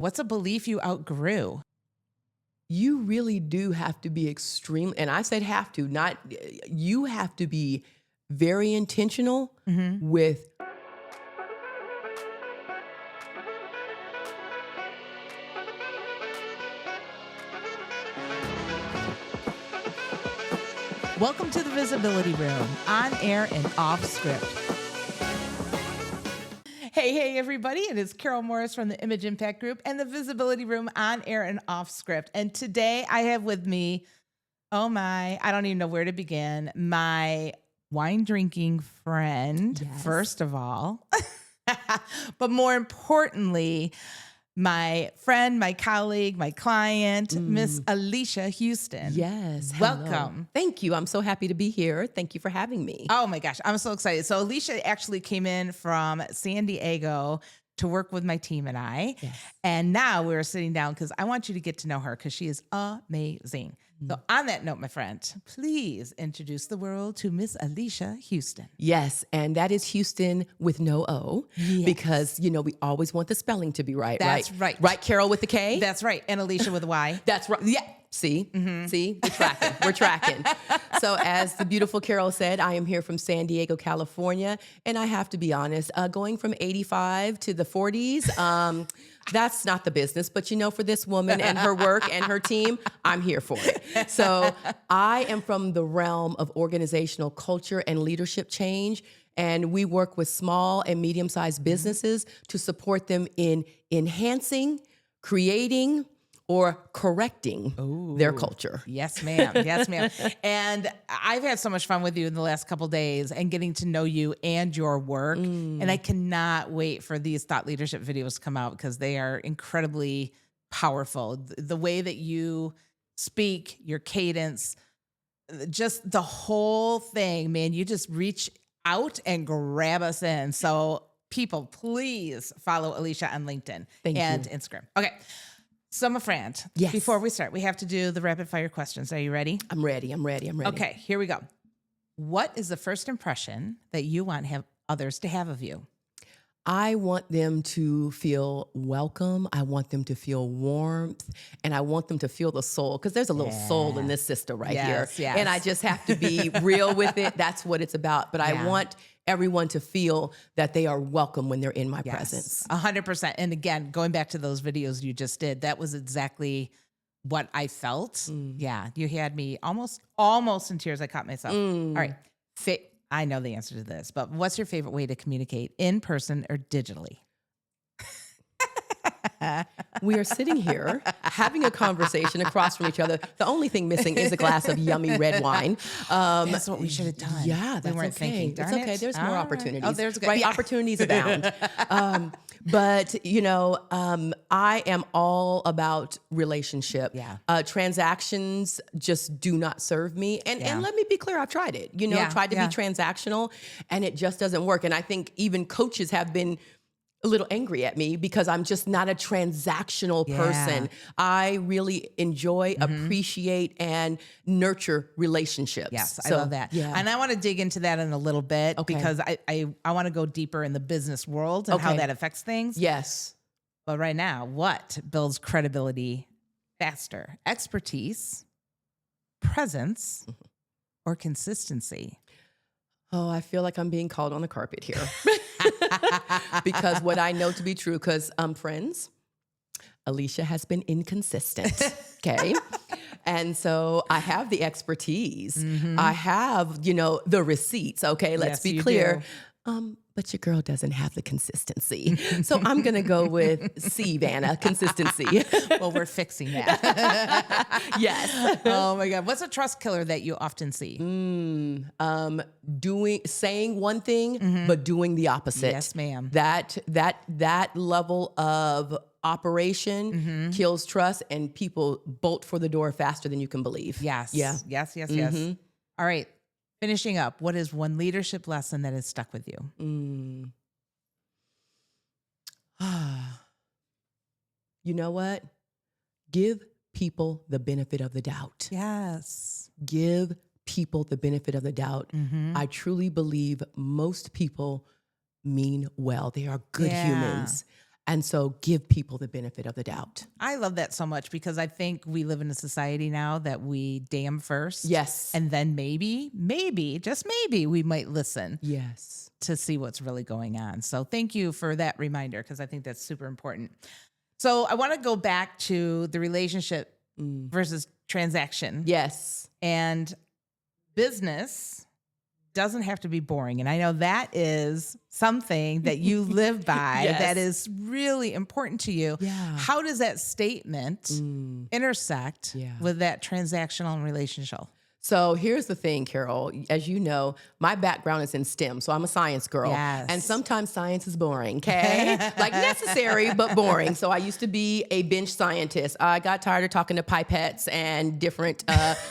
What's a belief you outgrew? You really do have to be extreme, and I said have to, not you have to be very intentional with Welcome to the Visibility Room, on air and off script. Hey, everybody. It is Karyl Morris from the Image Impact Group and the Visibility Room, on air and off script. And today I have with me, I don't even know where to begin, my wine drinking friend, first of all, but more importantly, my friend, my colleague, my client, Miss Alycia Huston. Yes. Welcome. Hello. Thank you. I'm so happy to be here. Thank you for having me. Oh my gosh, I'm so excited. So Alycia actually came in from San Diego to work with my team and I. Yes. And now we're sitting down because I want you to get to know her because she is amazing. So on that note, my friend, please introduce the world to Miss Alycia Huston. Yes, and that is Houston with no O, because, we always want the spelling to be right. That's right. Right, Karyl with the K? That's right. And Alycia with a Y. That's right. Yeah. See, we're tracking. So as the beautiful Karyl said, I am here from San Diego, California. And I have to be honest, going from 85 to the 40s, that's not the business. But for this woman and her work and her team, I'm here for it. So I am from the realm of organizational culture and leadership change. And we work with small and medium-sized businesses to support them in enhancing, creating, or correcting their culture. Yes, ma'am. Yes, ma'am. And I've had so much fun with you in the last couple of days and getting to know you and your work. And I cannot wait for these thought leadership videos to come out because they are incredibly powerful. The way that you speak, your cadence, just the whole thing, man, you just reach out and grab us in. So people, please follow Alycia on LinkedIn and Instagram. Okay. So, my friend, before we start, we have to do the rapid fire questions. Are you ready? I'm ready. Okay, here we go. What is the first impression that you want others to have of you? I want them to feel welcome. I want them to feel warmth, and I want them to feel the soul, because there's a little soul in this sister right here. Yes. And I just have to be real with it. That's what it's about. But I want everyone to feel that they are welcome when they're in my presence. 100%. And again, going back to those videos you just did, that was exactly what I felt. Yeah, you had me almost in tears. I caught myself. All right. I know the answer to this, but what's your favorite way to communicate, in person or digitally? We are sitting here having a conversation across from each other. The only thing missing is a glass of yummy red wine. That's what we should have done. Yeah, that's we weren't okay. thinking. It's okay. There's more opportunities. Oh, there's good. Right, opportunities abound. But I am all about relationship. Transactions just do not serve me. And let me be clear, I've tried it. Tried to be transactional, and it just doesn't work. And I think even coaches have been a little angry at me because I'm just not a transactional person. I really enjoy, appreciate, and nurture relationships. Yes, I love that. Yeah. And I want to dig into that in a little bit because I want to go deeper in the business world and how that affects things. Yes. But right now, what builds credibility faster? Expertise, presence, or consistency? Oh, I feel like I'm being called on the carpet here. Because what I know to be true, because friends, Alycia has been inconsistent, okay? And so I have the expertise. I have, the receipts, okay? Let's be clear. But your girl doesn't have the consistency. So I'm going to go with C, Vanna, consistency. Well, we're fixing that. Yes. Oh my God. What's a trust killer that you often see? Saying one thing, but doing the opposite. Yes, ma'am. That level of operation kills trust, and people bolt for the door faster than you can believe. Yes. Yeah. Yes. All right. Finishing up, what is one leadership lesson that has stuck with you? You know what? Give people the benefit of the doubt. Yes. Give people the benefit of the doubt. I truly believe most people mean well. They are good humans. And so give people the benefit of the doubt. I love that so much because I think we live in a society now that we damn first. Yes. And then maybe, just maybe we might listen. Yes. To see what's really going on. So thank you for that reminder because I think that's super important. So I want to go back to the relationship versus transaction. Yes. And business doesn't have to be boring. And I know that is something that you live by Yes. that is really important to you. Yeah. How does that statement intersect with that transactional and relational? So here's the thing, Karyl. As you know, my background is in STEM, so I'm a science girl. Yes. And sometimes science is boring, okay? Like necessary, but boring. So I used to be a bench scientist. I got tired of talking to pipettes and different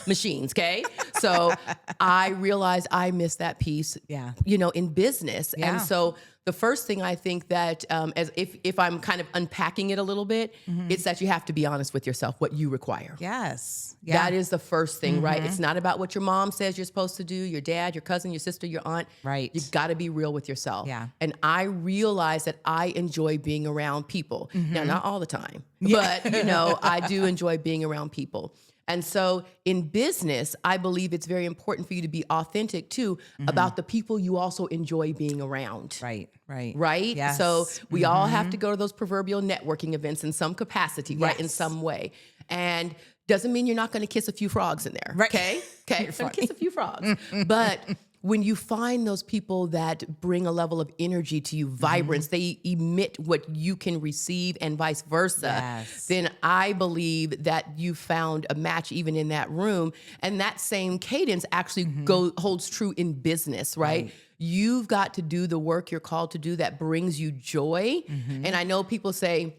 machines, okay? So I realized I missed that piece, in business. Yeah. And so the first thing I think that, as if I'm kind of unpacking it a little bit, it's that you have to be honest with yourself, what you require. Yes. Yeah. That is the first thing, right? It's not about what your mom says you're supposed to do, your dad, your cousin, your sister, your aunt. Right. You got to be real with yourself. Yeah. And I realize that I enjoy being around people. Now, not all the time, but I do enjoy being around people. And so in business, I believe it's very important for you to be authentic too about the people you also enjoy being around. Right. Right? Yes. So we all have to go to those proverbial networking events in some capacity, right? In some way. And doesn't mean you're not going to kiss a few frogs in there. Right. Okay? You're going to kiss a few frogs. But when you find those people that bring a level of energy to you, vibrance, they emit what you can receive and vice versa, then I believe that you found a match even in that room. And that same cadence actually holds true in business, right? You've got to do the work you're called to do that brings you joy. And I know people say,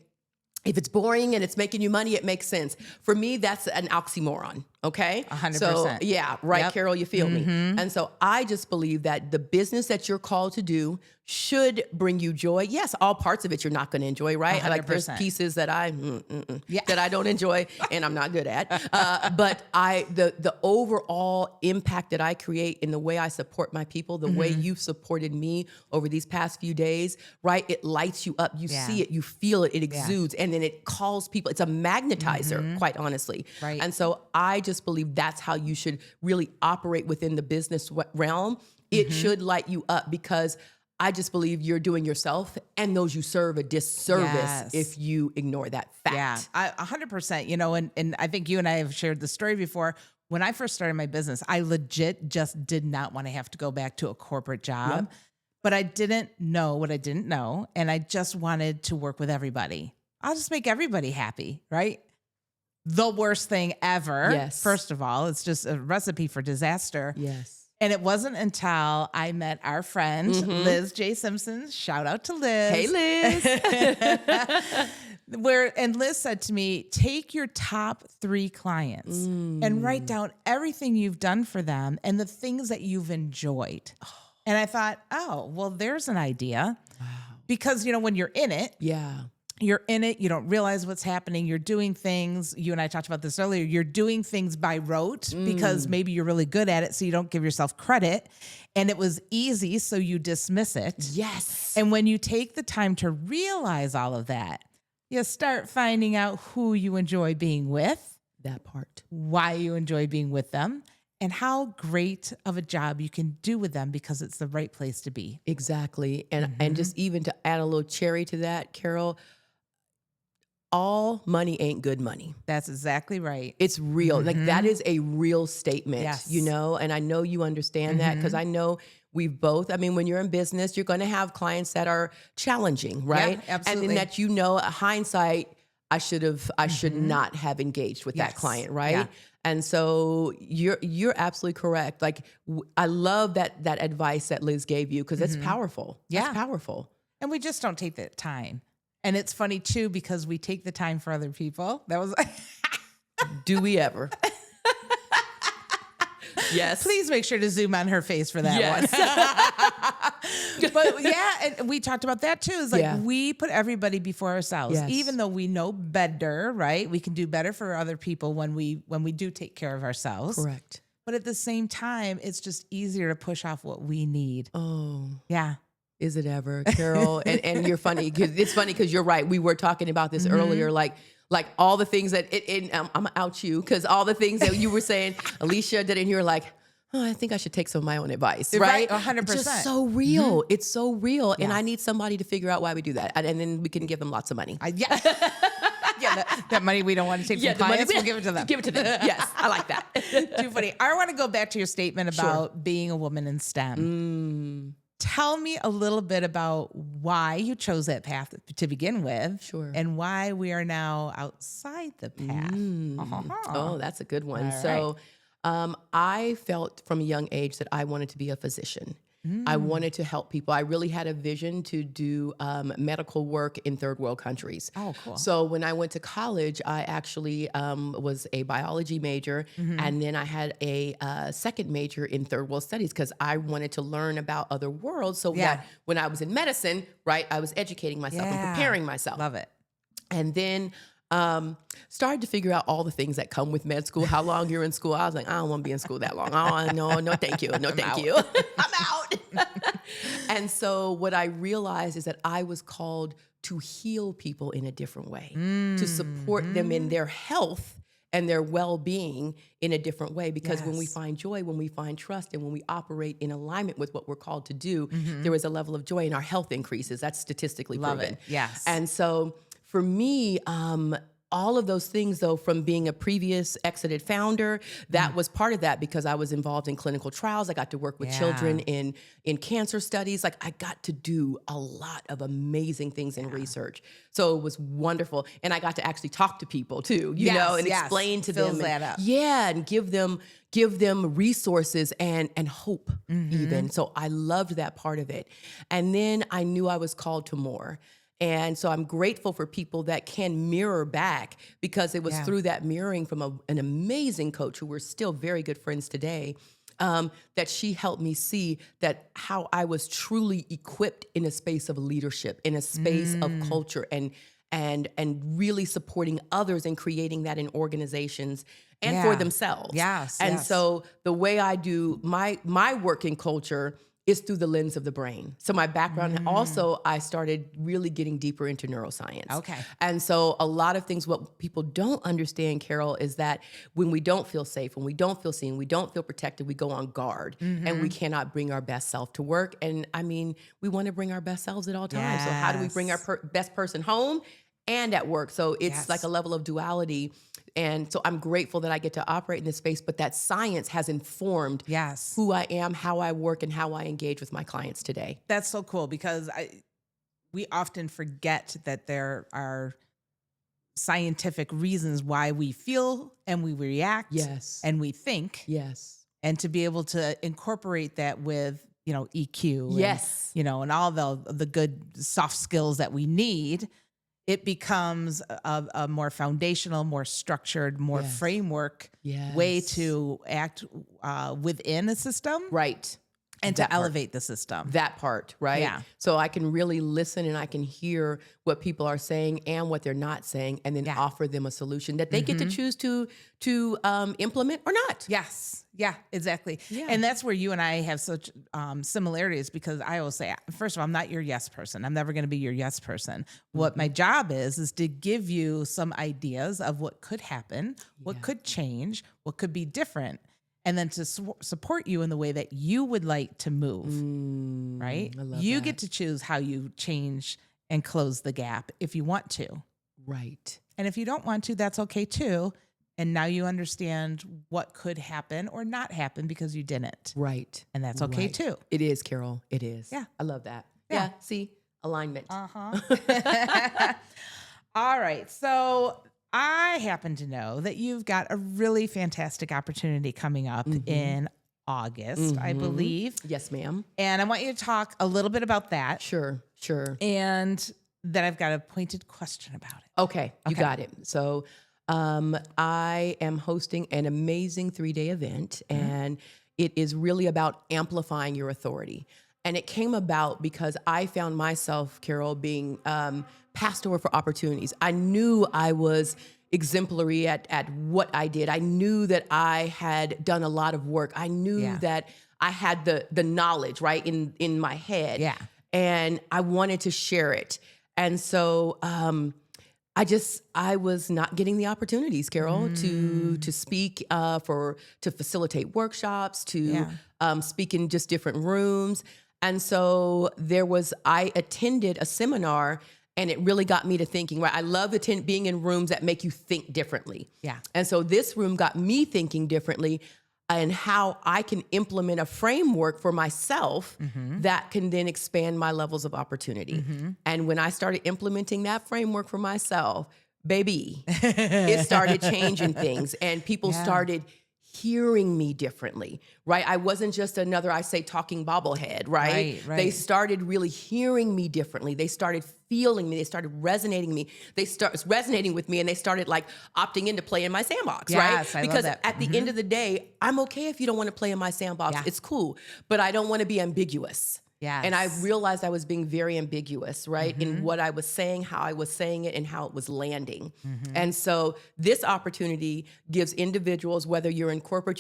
if it's boring and it's making you money, it makes sense. For me, that's an oxymoron. Okay. 100%. So yeah, right, Karyl, you feel me. And so I just believe that the business that you're called to do should bring you joy. Yes, all parts of it you're not going to enjoy, right? 100%. Like there's pieces that that I don't enjoy and I'm not good at. But the overall impact that I create in the way I support my people, the way you've supported me over these past few days, right? It lights you up. You see it, you feel it, it exudes, and then it calls people. It's a magnetizer, quite honestly. Right. And so I just believe that's how you should really operate within the business realm. It should light you up because I just believe you're doing yourself and those you serve a disservice if you ignore that fact. Yeah, 100%. And I think you and I have shared the story before. When I first started my business, I legit just did not want to have to go back to a corporate job, but I didn't know what I didn't know. And I just wanted to work with everybody. I'll just make everybody happy, right? The worst thing ever. Yes. First of all, it's just a recipe for disaster. Yes. And it wasn't until I met our friend, Liz J. Simpson. Shout out to Liz. Hey, Liz. And Liz said to me, take your top 3 clients and write down everything you've done for them and the things that you've enjoyed. And I thought, oh, well, there's an idea. Wow. Because, when you're in it, you're in it. You don't realize what's happening. You're doing things. You and I talked about this earlier. You're doing things by rote because maybe you're really good at it. So you don't give yourself credit. And it was easy. So you dismiss it. Yes. And when you take the time to realize all of that, you start finding out who you enjoy being with. That part. Why you enjoy being with them. And how great of a job you can do with them because it's the right place to be. Exactly. And just even to add a little cherry to that, Karyl, all money ain't good money. That's exactly right. It's real. Like that is a real statement, Yes. And I know you understand that because I know we've both, when you're in business, you're going to have clients that are challenging, right? Yeah, absolutely. And then that, hindsight, I should not have engaged with that client, right? Yeah. And so you're absolutely correct. Like I love that advice that Liz gave you because it's powerful. Yeah. It's powerful. And we just don't take that time. And it's funny too, because we take the time for other people. That was Do we ever? Yes. Please make sure to zoom on her face for that one. But and we talked about that too. It's like we put everybody before ourselves, even though we know better, right? We can do better for other people when we do take care of ourselves. Correct. But at the same time, it's just easier to push off what we need. Oh. Yeah. Is it ever, Karyl? And you're funny. It's funny because you're right. We were talking about this earlier, like all the things that I'm out you because all the things that you were saying, Alycia did, and you're like, oh, I think I should take some of my own advice, right? 100%. It's just so real. It's so real, and I need somebody to figure out why we do that, and then we can give them lots of money. Yeah. That money we don't want to take from clients, we'll give it to them. Give it to them. Yes, I like that. Too funny. I want to go back to your statement about being a woman in STEM. Tell me a little bit about why you chose that path to begin with. Sure. And why we are now outside the path. Oh, that's a good one. All So I felt from a young age that I wanted to be a physician. I wanted to help people. I really had a vision to do medical work in third world countries. Oh, cool. So when I went to college, I actually was a biology major, and then I had a second major in third world studies because I wanted to learn about other worlds so that when I was in medicine, right, I was educating myself and preparing myself. Love it. And then started to figure out all the things that come with med school, how long you're in school. I was like, I don't want to be in school that long. Oh, no, thank you. No, thank you. I'm out. And so what I realized is that I was called to heal people in a different way, to support them in their health and their well-being in a different way. Because when we find joy, when we find trust, and when we operate in alignment with what we're called to do, there is a level of joy and our health increases. That's statistically proven. Love it. Yes. And so for me, all of those things, though, from being a previous exited founder, that was part of that because I was involved in clinical trials. I got to work with children in cancer studies. Like I got to do a lot of amazing things in research. So it was wonderful. And I got to actually talk to people too, you know, and explain to them. That up. And give them resources and hope even. So I loved that part of it. And then I knew I was called to more. And so I'm grateful for people that can mirror back because it was through that mirroring from an amazing coach who we're still very good friends today, that she helped me see that how I was truly equipped in a space of leadership, in a space of culture and really supporting others and creating that in organizations and for themselves. And so the way I do my work in culture is through the lens of the brain. So my background, also, I started really getting deeper into neuroscience. Okay. And so a lot of things, what people don't understand, Karyl, is that when we don't feel safe, when we don't feel seen, we don't feel protected, we go on guard and we cannot bring our best self to work. And I mean, we want to bring our best selves at all times. So how do we bring our best person home and at work? So it's like a level of duality. And so I'm grateful that I get to operate in this space, but that science has informed who I am, how I work, and how I engage with my clients today. That's so cool because we often forget that there are scientific reasons why we feel and we react and we think. And to be able to incorporate that with, you know, EQ and, you know, and all the good soft skills that we need, it becomes a more foundational, more structured, more framework way to act within a system. Right. And to elevate the system. That part, right? Yeah. So I can really listen and I can hear what people are saying and what they're not saying and then offer them a solution that they get to choose to implement or not. Yes. Yeah, exactly. Yeah. And that's where you and I have such similarities because I always say, first of all, I'm not your yes person. I'm never going to be your yes person. What my job is to give you some ideas of what could happen, what could change, what could be different. And then to support you in the way that you would like to move, right? I love you that. get to choose how you change and close the gap if you want to. Right. And if you don't want to, that's okay too. And now you understand what could happen or not happen because you didn't. Right. And that's okay too. It is, Karyl. It is. Yeah. I love that. Yeah. See, alignment. All right. So I happen to know that you've got a really fantastic opportunity coming up in August, I believe. Yes, ma'am. And I want you to talk a little bit about that. Sure. And then I've got a pointed question about it. Okay. You got it. So I am hosting an amazing 3-day event, and it is really about amplifying your authority. And it came about because I found myself, Karyl, being passed over for opportunities. I knew I was exemplary at what I did. I knew that I had done a lot of work. I knew that I had the knowledge right in my head. Yeah. and I wanted to share it. And so I was not getting the opportunities, Karyl, to speak, to facilitate workshops, to speak in just different rooms. And so I attended a seminar, and it really got me to thinking, right? I love being in rooms that make you think differently. Yeah. And so this room got me thinking differently, and how I can implement a framework for myself that can then expand my levels of opportunity. And when I started implementing that framework for myself, baby, it started changing things, and people started hearing me differently, right? I wasn't just another, I say, talking bobblehead, right? Right. They started really hearing me differently. They started feeling me. They started resonating with me, and they started like opting in to play in my sandbox, Yes, right? I Because love that. at the end of the day, I'm okay if you don't want to play in my sandbox. Yeah. It's cool, but I don't want to be ambiguous. Yes. And I realized I was being very ambiguous, right? In what I was saying, how I was saying it, and how it was landing. And so this opportunity gives individuals, whether you're in corporate,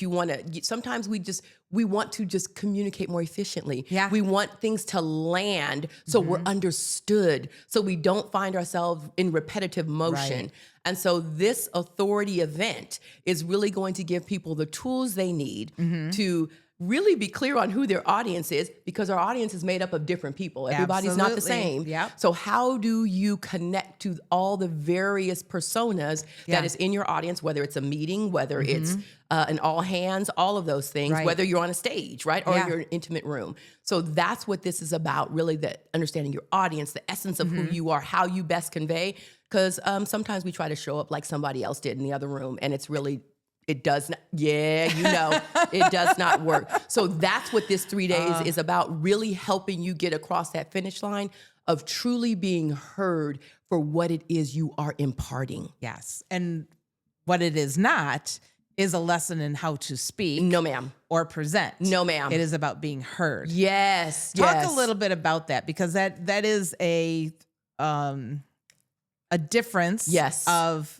sometimes we want to just communicate more efficiently. Yeah. We want things to land so we're understood, so we don't find ourselves in repetitive motion. Right. And so this authority event is really going to give people the tools they need to really be clear on who their audience is, because our audience is made up of different people. Everybody's not the Absolutely. same. Yep. So how do you connect to all the various personas that is in your audience, whether it's a meeting, whether it's an all hands, all of those things, Right. whether you're on a stage, right? Or Yeah. you're in an intimate room. So that's what this is about, really, that understanding your audience, the essence of who you are, how you best convey. Because sometimes we try to show up like somebody else did in the other room, and it does not, it does not work. So that's what this 3 days is about, really helping you get across that finish line of truly being heard for what it is you are imparting. Yes. And what it is not is a lesson in how to speak. No, ma'am. Or present. No, ma'am. It is about being heard. Yes. Talk a little bit about that, because that is a difference of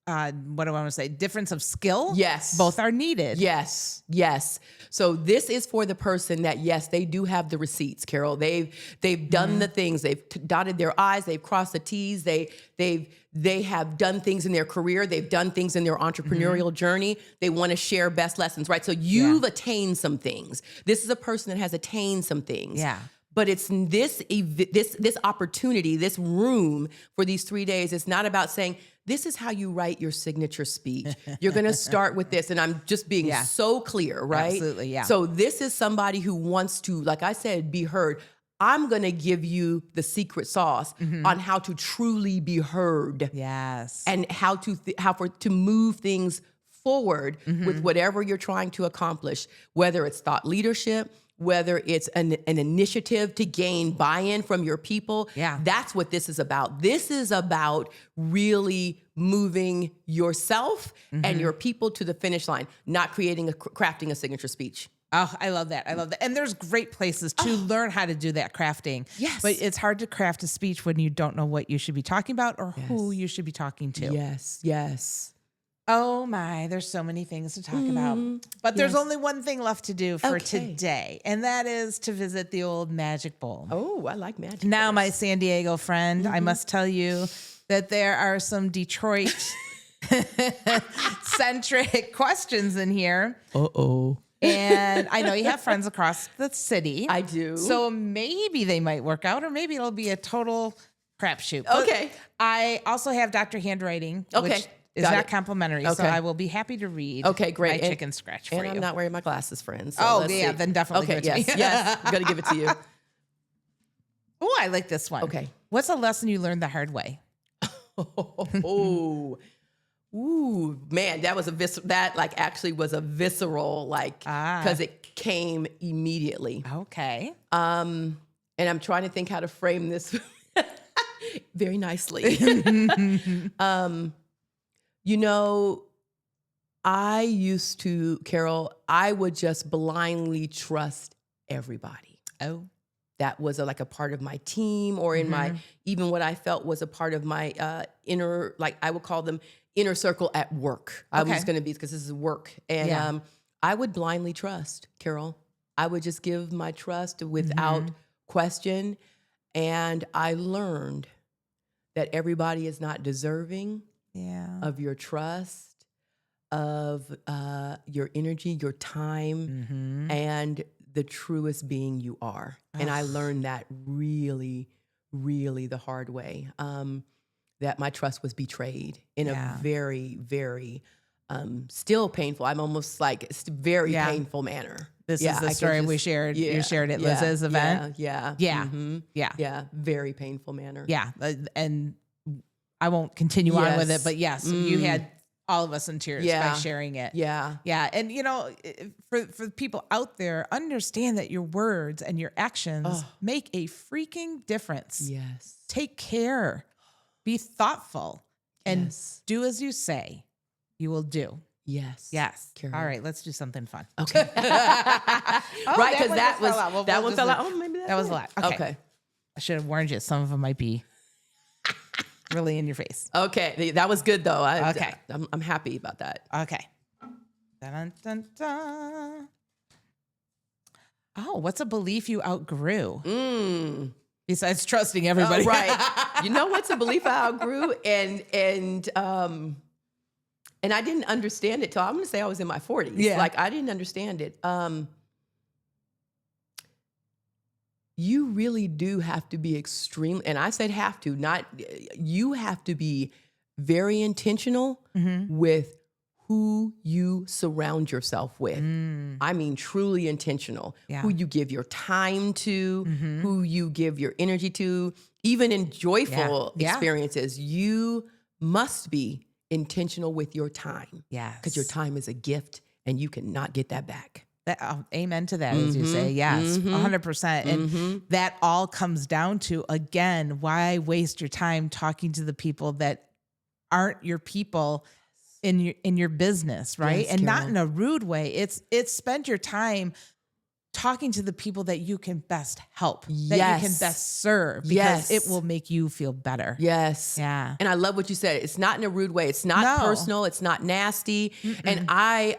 what do I want to say? Difference of skill. Yes. Both are needed. Yes. Yes. So this is for the person that, yes, they do have the receipts, Karyl. They've done the things. They've dotted their I's. They've crossed the T's. They have done things in their career. They've done things in their entrepreneurial journey. They want to share best lessons, right? So you've attained some things. This is a person that has attained some things. Yeah. But it's this opportunity, this room for these 3 days. It's not about saying, this is how you write your signature speech. You're going to start with this. And I'm just being so clear, right? Absolutely, yeah. So this is somebody who wants to, like I said, be heard. I'm going to give you the secret sauce on how to truly be heard. Yes. And how to move things forward with whatever you're trying to accomplish, whether it's thought leadership, whether it's an initiative to gain buy-in from your people. Yeah. That's what this is about. This is about really moving yourself and your people to the finish line, not crafting a signature speech. Oh, I love that. I love that. And there's great places to learn how to do that crafting. Yes. But it's hard to craft a speech when you don't know what you should be talking about or who you should be talking to. Yes, yes. Oh my, there's so many things to talk about. But there's only one thing left to do for today, and that is to visit the old Magic Bowl. Oh, I like magic. Now, my San Diego friend, I must tell you that there are some Detroit centric questions in here. Uh-oh. And I know you have friends across the city. I do. So maybe they might work out, or maybe it'll be a total crapshoot. Okay. I also have Dr. Handwriting, which is Got not it. complimentary. So Okay. I will be happy to read Okay, great. my chicken scratch for And you. I'm not wearing my glasses, friends. So Oh, let's yeah, see. then definitely Okay, give it to me. yes. I'm going to give it to you. Oh, I like this one. Okay. What's a lesson you learned the hard way? Oh, ooh, man, that was actually was a visceral, because it came immediately. Okay. And I'm trying to think how to frame this very nicely. I used to, Karyl, I would just blindly trust everybody. Oh. That was like a part of my team, or in my, even what I felt was a part of my inner, I would call them inner circle at work. I was going to be, because this is work. And I would blindly trust, Karyl. I would just give my trust without question. And I learned that everybody is not deserving of your trust, of your energy, your time, and the truest being you are. And I learned that really, really the hard way, that my trust was betrayed in a very, very still painful. I'm almost like it's very painful manner. This is the story we shared. You shared at Liz's event. Yeah. Very painful manner. Yeah. And I won't continue on with it, but yes, you had all of us in tears by sharing it. Yeah. And for people out there, understand that your words and your actions make a freaking difference. Yes. Take care, be thoughtful, and do as you say. You will do. Yes. All right, let's do something fun. Okay. Right, because that one fell out. Oh, maybe that was a lot. Okay. I should have warned you. Some of them might be really in your face. Okay, that was good though. I'm happy about that. Okay. Dun, dun, dun. Oh, what's a belief you outgrew? Besides trusting everybody, right? You know what's a belief I outgrew, and I didn't understand it till I'm going to say I was in my 40s. Yeah. Like I didn't understand it. You really do have to be extreme, and I said have to, not you have to be very intentional with who you surround yourself with. I mean, truly intentional. Who you give your time to, who you give your energy to, even in joyful experiences. You must be intentional with your time. Because your time is a gift and you cannot get that back. Amen to that, as you say. Yes, 100%. And that all comes down to, again, why waste your time talking to the people that aren't your people in your business, right? Yes, and Karyl. not in a rude way. It's spend your time talking to the people that you can best help, that you can best serve, because it will make you feel better. Yes. Yeah. And I love what you said. It's not in a rude way. It's not personal. It's not nasty. And I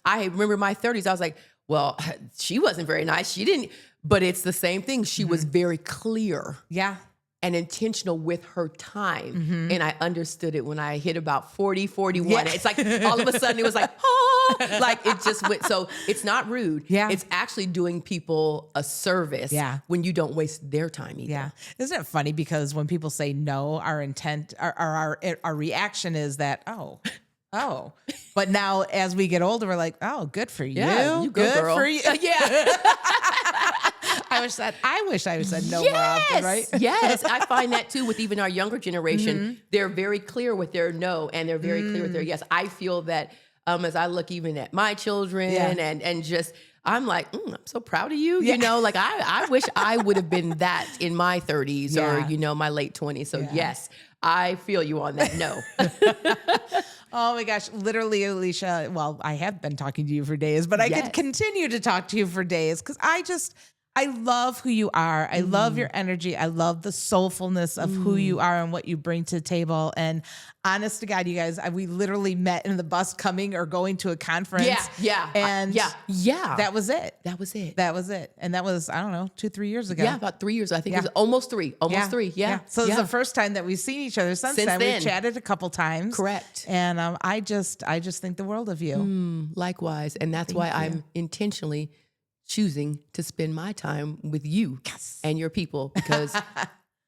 remember my 30s. I was like, well, she wasn't very nice. She didn't, but it's the same thing. She was very clear. And intentional with her time. And I understood it when I hit about 40, 41. It's like all of a sudden it was like, like it just went. So it's not rude. It's actually doing people a service when you don't waste their time either. Isn't it funny? Because when people say no, our intent, our reaction is that, oh. But now as we get older, we're like, oh, good for you. Yeah, you good girl. For you. I wish I said no more often, right? Yes, I find that too with even our younger generation. They're very clear with their no and they're very clear with their yes. I feel that as I look even at my children and just, I'm like, I'm so proud of you. You know, like I wish I would have been that in my 30s or, my late 20s. So yes, I feel you on that no. Oh my gosh, literally, Alycia, well, I have been talking to you for days, but I could continue to talk to you for days because I love who you are. I love your energy. I love the soulfulness of who you are and what you bring to the table. And honest to God, you guys, we literally met in the bus coming or going to a conference. And that was it. That was it. And that was, I don't know, 2-3 years ago. Yeah, about 3 years. I think it was almost three. Three. Yeah. So it's the first time that we've seen each other since then. We've chatted a couple times. Correct. And I just think the world of you. Likewise. And that's why I'm intentionally choosing to spend my time with you and your people because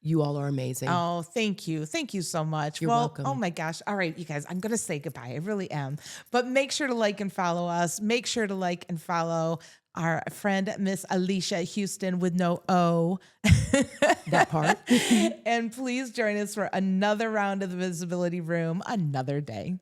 you all are amazing. Oh, thank you. Thank you so much. You're welcome. Oh my gosh. All right, you guys, I'm going to say goodbye. I really am. But make sure to like and follow us. Make sure to like and follow our friend, Miss Alycia Huston with no O. That part. And please join us for another round of the Visibility Room another day.